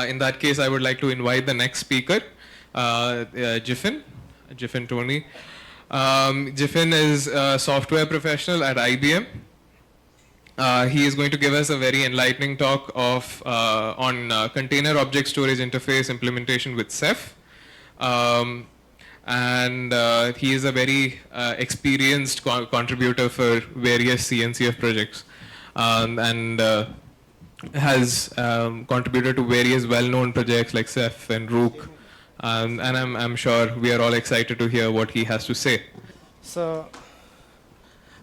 In that case, I would like to invite the next speaker, Jiffin Tony. Jiffin is a software professional at IBM. He is going to give us a very enlightening talk on container object storage interface implementation with Ceph. He is a very experienced contributor for various CNCF projects, and has contributed to various well-known projects like Ceph and Rook, and I'm sure we are all excited to hear what he has to say. So,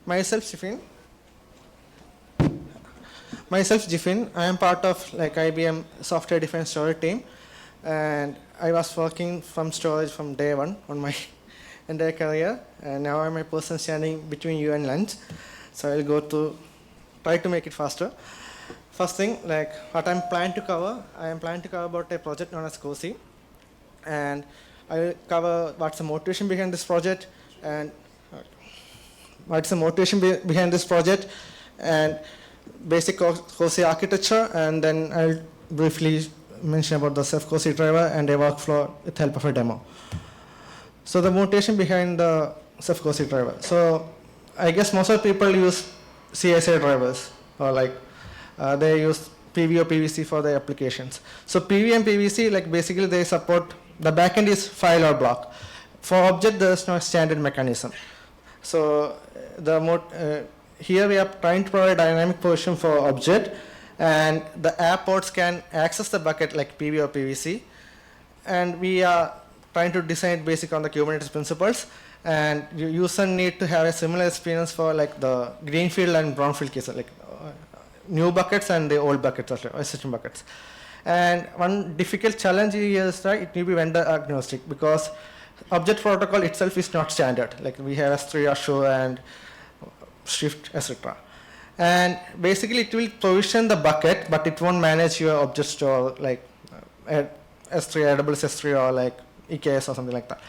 myself Jiffin, I am part of IBM software defined storage team, and I was working from storage from day one on my entire career, and now I'm a person standing between you and lunch, so I'll try to make it faster. First thing, what I'm planning to cover, I am planning to cover about a project known as COSI, and I will cover what's the motivation behind this project, and basic COSI architecture, and then I'll briefly mention about the Ceph COSI driver and a workflow with help of a demo. So the motivation behind the Ceph COSI driver. So I guess most of the people use CSI drivers, or they use PV or PVC for their applications. So PV and PVC, basically they support, the backend is file or block. For object, there is no standard mechanism. So here we are trying to provide dynamic position for object, and the app ports can access the bucket like PV or PVC, and we are trying to design it basic on the Kubernetes principles, and user need to have a similar experience for the greenfield and brownfield cases, new buckets and the old buckets or existing buckets. And one difficult challenge here is that it need to be vendor agnostic, because object protocol itself is not standard. We have S3, Azure, and Shift, etc. And basically it will provision the bucket, but it won't manage your object store S3, AWS S3, or EKS or something like that.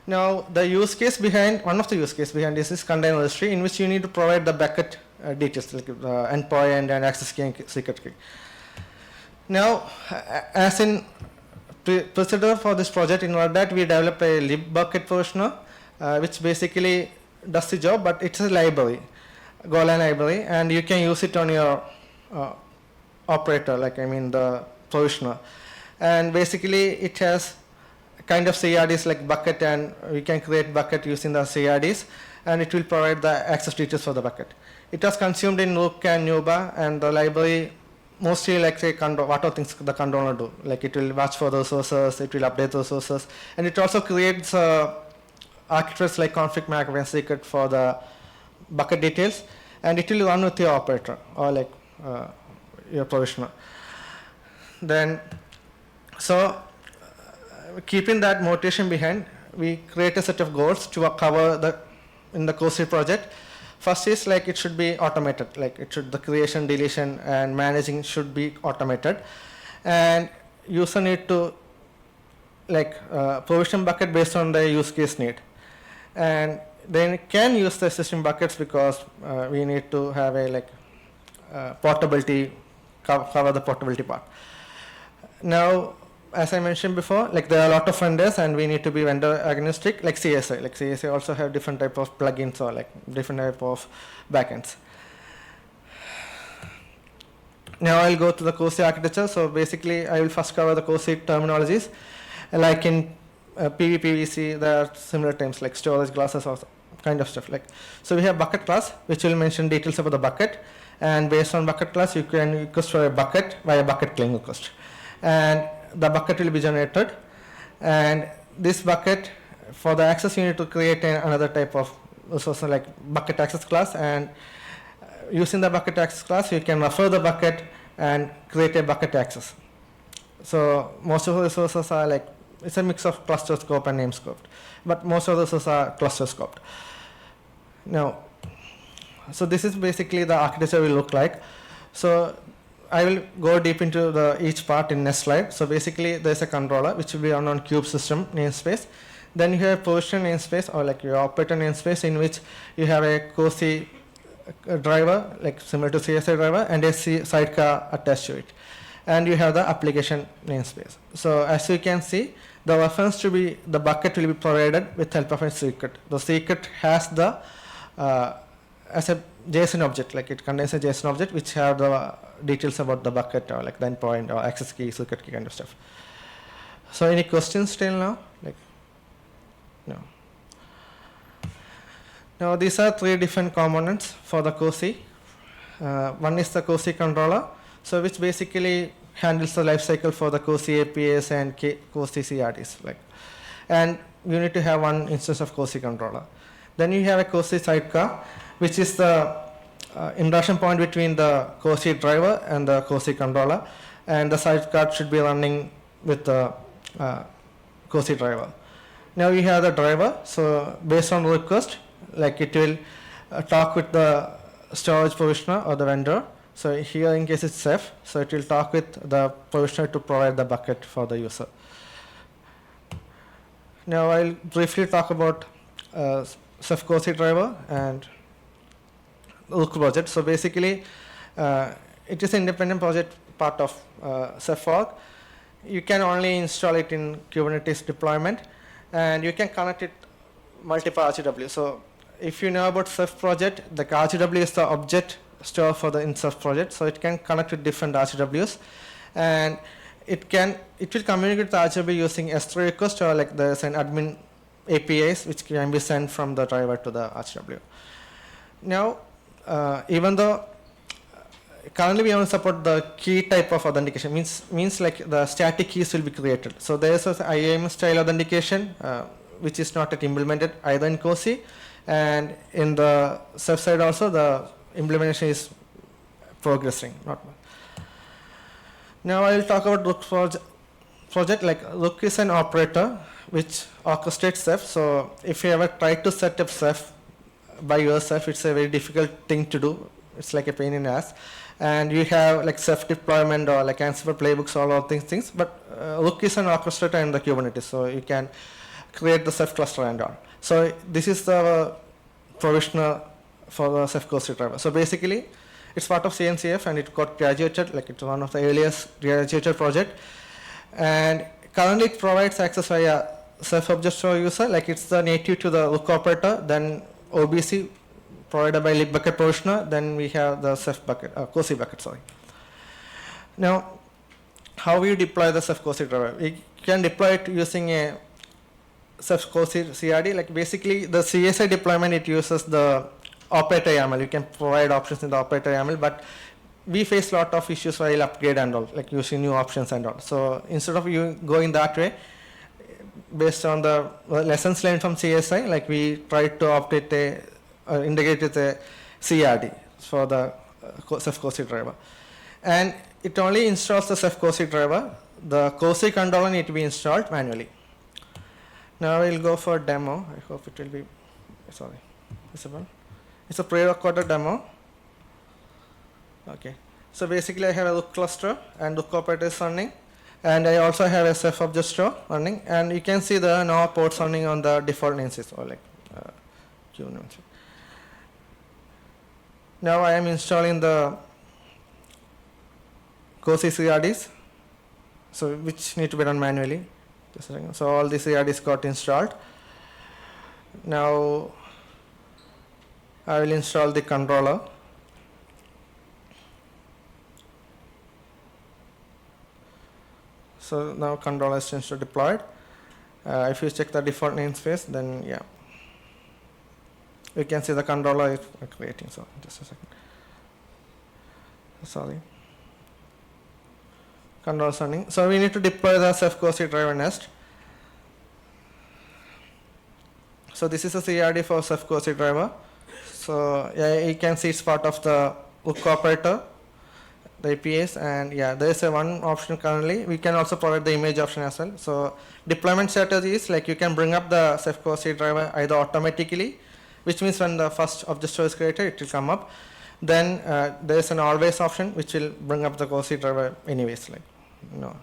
Now, one of the use case behind this is container registry, in which you need to provide the bucket details, like the endpoint and access key and secret key. Now, as in procedure for this project, in order that we develop a libbucket versioner, which basically does the job, but it's a library, Golang library, and you can use it on your operator, the provisioner. And basically, it has kind of CRDs like bucket, and we can create bucket using the CRDs, and it will provide the access details for the bucket. It was consumed in Rook and Nuba, and the library mostly what are things the controller do. It will watch for the resources, it will update the resources, and it also creates architectures like config map and secret for the bucket details, and it will run with your operator or your provisioner. Then, keeping that motivation behind, we create a set of goals to cover in the COSI project. First is it should be automated, the creation, deletion, and managing should be automated, and user need to provision bucket based on the use case need, and then can use the existing buckets, because we need to have a portability, cover the portability part. Now, as I mentioned before, there are a lot of vendors, and we need to be vendor agnostic, like CSI. CSI also have different type of plugins or different type of backends. Now I'll go to the COSI architecture. So basically, I will first cover the COSI terminologies. Like in PV, PVC, there are similar terms like storage classes or kind of stuff. So we have bucket class, which will mention details about the bucket, and based on bucket class, you can request for a bucket via bucket claim request, and the bucket will be generated, and this bucket, for the access, you need to create another type of resource like bucket access class, and using the bucket access class, you can refer the bucket and create a bucket access. So most of the resources are it's a mix of cluster scope and name scope, but most of the resources are cluster scoped. Now, so this is basically the architecture will look like. So I will go deep into each part in next slide. So basically, there's a controller which will be run on kube system namespace. Then you have provision namespace, or your operator namespace, in which you have a COSI driver, similar to CSI driver, and a sidecar attached to it. and you have the application namespace. So as you can see, the reference to be the bucket will be provided with help of a secret. The secret has the as a JSON object, like it contains a JSON object which have the details about the bucket or like the endpoint or access key, secret key kind of stuff. So any questions till now? Like, no. Now these are 3 different components for the COSI. One is the COSI controller, so which basically handles the lifecycle for the COSI APIs and COSI CRDs. Like, and you need to have one instance of COSI controller. Then you have a COSI sidecar, which is the interaction point between the COSI driver and the COSI controller, and the sidecar should be running with the COSI driver. Now you have the driver, so based on request, like it will talk with the storage provisioner or the vendor. So here in case it's Ceph, so it will talk with the provisioner to provide the bucket for the user. Now I'll briefly talk about Ceph COSI driver and Rook project. So basically, it is an independent project part of Ceph org. You can only install it in Kubernetes deployment, and you can connect it multiple RGW. So if you know about Ceph project, the RGW is the object store for the in Ceph project. So it can connect with different RGWs, and it will communicate with the RGW using S3 request, or like there's an admin APIs which can be sent from the driver to the RGW. Now, even though currently we only support the key type of authentication, means like the static keys will be created. So there is an IAM style authentication which is not yet implemented either in COSI, and in the Ceph side also the implementation is progressing. Now I will talk about Rook project. Like Rook is an operator which orchestrates Ceph. So if you ever try to set up Ceph by yourself, it's a very difficult thing to do. It's like a pain in the ass. And you have like Ceph deployment or like Ansible playbooks, all of these things. But Rook is an orchestrator in the Kubernetes, so you can create the Ceph cluster and all. So this is the provisioner for the Ceph COSI driver. So basically, it's part of CNCF and it got graduated, like it's one of the earliest graduated project. And currently it provides access via Ceph object store user, like it's the native to the Rook operator, then OBC provided by libbucket provisioner, then we have the Ceph bucket, COSI bucket, sorry. Now, how we deploy the Ceph COSI driver? We can deploy it using a Ceph COSI CRD, like basically the CSI deployment, it uses the operator YAML. You can provide options in the operator YAML, but we face a lot of issues while upgrade and all, like using new options and all. So instead of you going that way, based on the lessons learned from CSI, like we try to operate integrate with a CRD for the Ceph COSI driver. And it only installs the Ceph COSI driver. The COSI controller need to be installed manually. Now we'll go for demo. I hope it will be, sorry, visible. It's a pre-recorded demo. Okay. So basically I have a Rook cluster and Rook operator is running. And I also have a Ceph object store running. And you can see the no ports running on the default namespace, or like now I am installing the COSI CRDs, so which need to be done manually. So all the CRDs got installed. Now I will install the controller. So now controller is deployed. If you check the default namespace, then yeah, you can see the controller is creating. So just a second. Sorry. Controller is running. So we need to deploy the Ceph COSI driver nest. So this is a CRD for Ceph COSI driver. So yeah, you can see it's part of the Rook operator, the APIs, and yeah, there is a one option currently. We can also provide the image option as well. So deployment strategy is like you can bring up the Ceph COSI driver either automatically, which means when the first object store is created, it will come up. Then there is an always option which will bring up the COSI driver anyways, like no.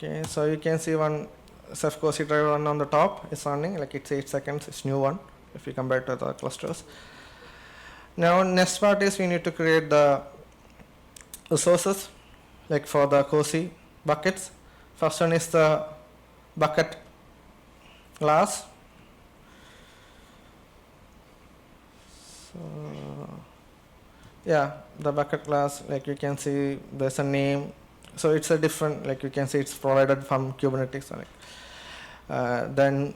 Okay, so you can see one Ceph COSI driver run on the top is running, like it's 8 seconds, it's new one if you compare to the clusters. Now next part is we need to create the resources, like for the COSI buckets. First one is the bucket class. So yeah, the bucket class, like you can see there's a name. So it's a different, like you can see it's provided from Kubernetes. Then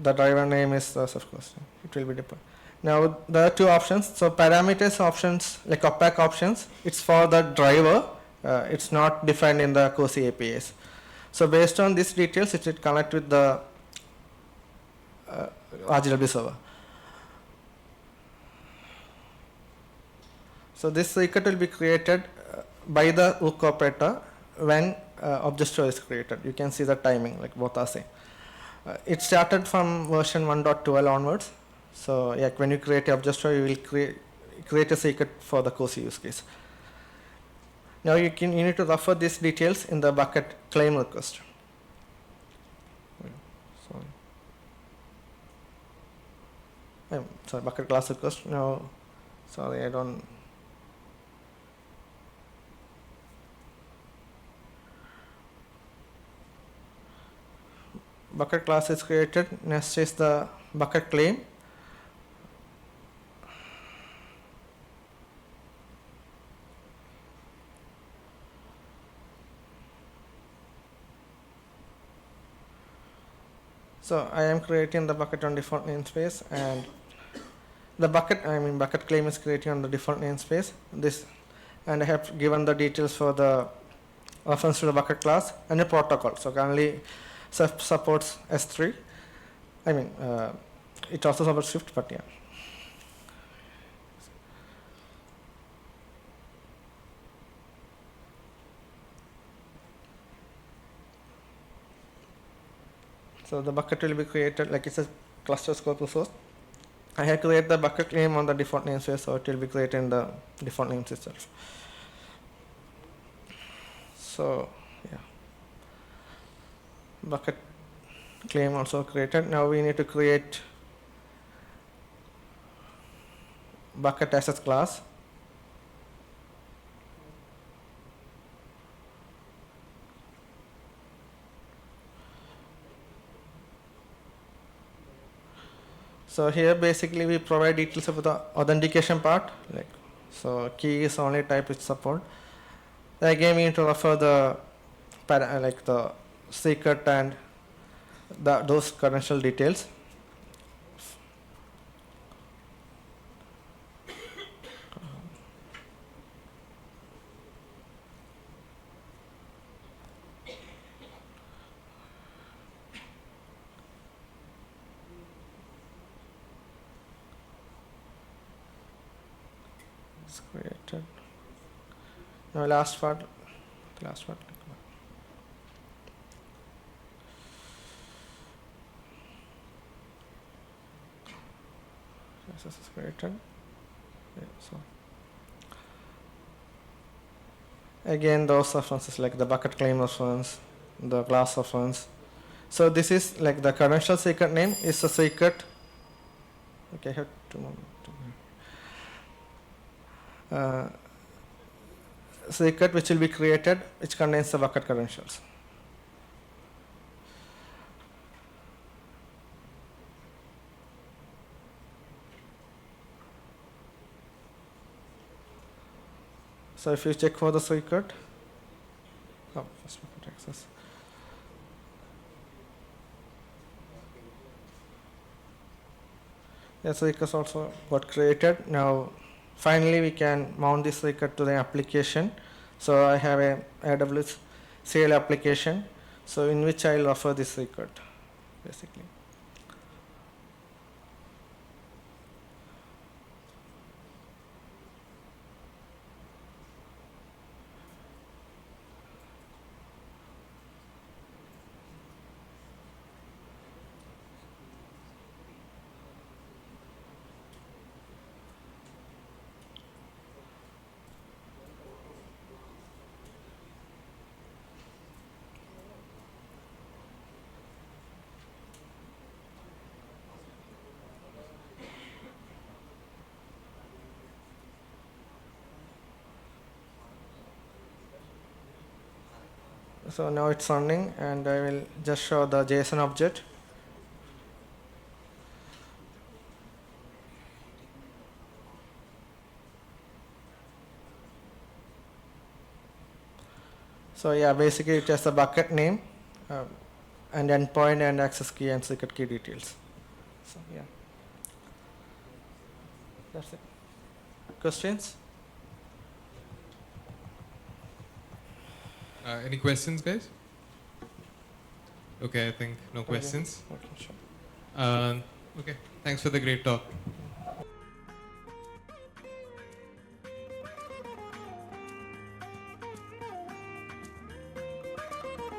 the driver name is of course it will be deployed. Now there are two options. So parameters options, like opaque options, it's for the driver. It's not defined in the COSI APIs. So based on these details, it will connect with the RGW server. So this secret will be created by the hook operator when object store is created. You can see the timing, like both are same. It started from version 1.12 onwards. So like when you create an object store, you will create a secret for the COSI use case. Now you need to refer these details in the bucket claim request. Sorry, bucket class request. No, sorry, I don't. Bucket class is created. Next is the bucket claim. So I am creating the bucket on default namespace, and the bucket claim is creating on the default namespace. And I have given the details for the reference to the bucket class and the protocol. So currently Ceph supports S3. It also supports Swift, but yeah. So the bucket will be created, like it's a cluster scope resource. I have created the bucket claim on the default namespace, so it will be created in the default names itself. So yeah, bucket claim also created. Now we need to create bucket assets class. So here basically we provide details of the authentication part. So key is only type which support. Again we need to refer the the secret and those credential details. It's created. Now last part. This is created. Yeah, so again those references like the bucket claim reference, the class reference. So this is like the credential secret name is a secret. Okay, I have 2 more. Secret which will be created, which contains the bucket credentials. So if you check for the secret, first bucket access. Yeah, secrets also got created. Now finally we can mount this secret to the application. So I have a AWS CL application, so in which I will offer this secret basically. So now it's running, and I will just show the JSON object. So yeah, basically it has a bucket name, and endpoint and access key and secret key details. So yeah, that's it. Questions? Any questions, guys? Okay, I think no Okay. questions. Okay, sure. Okay, thanks for the great talk.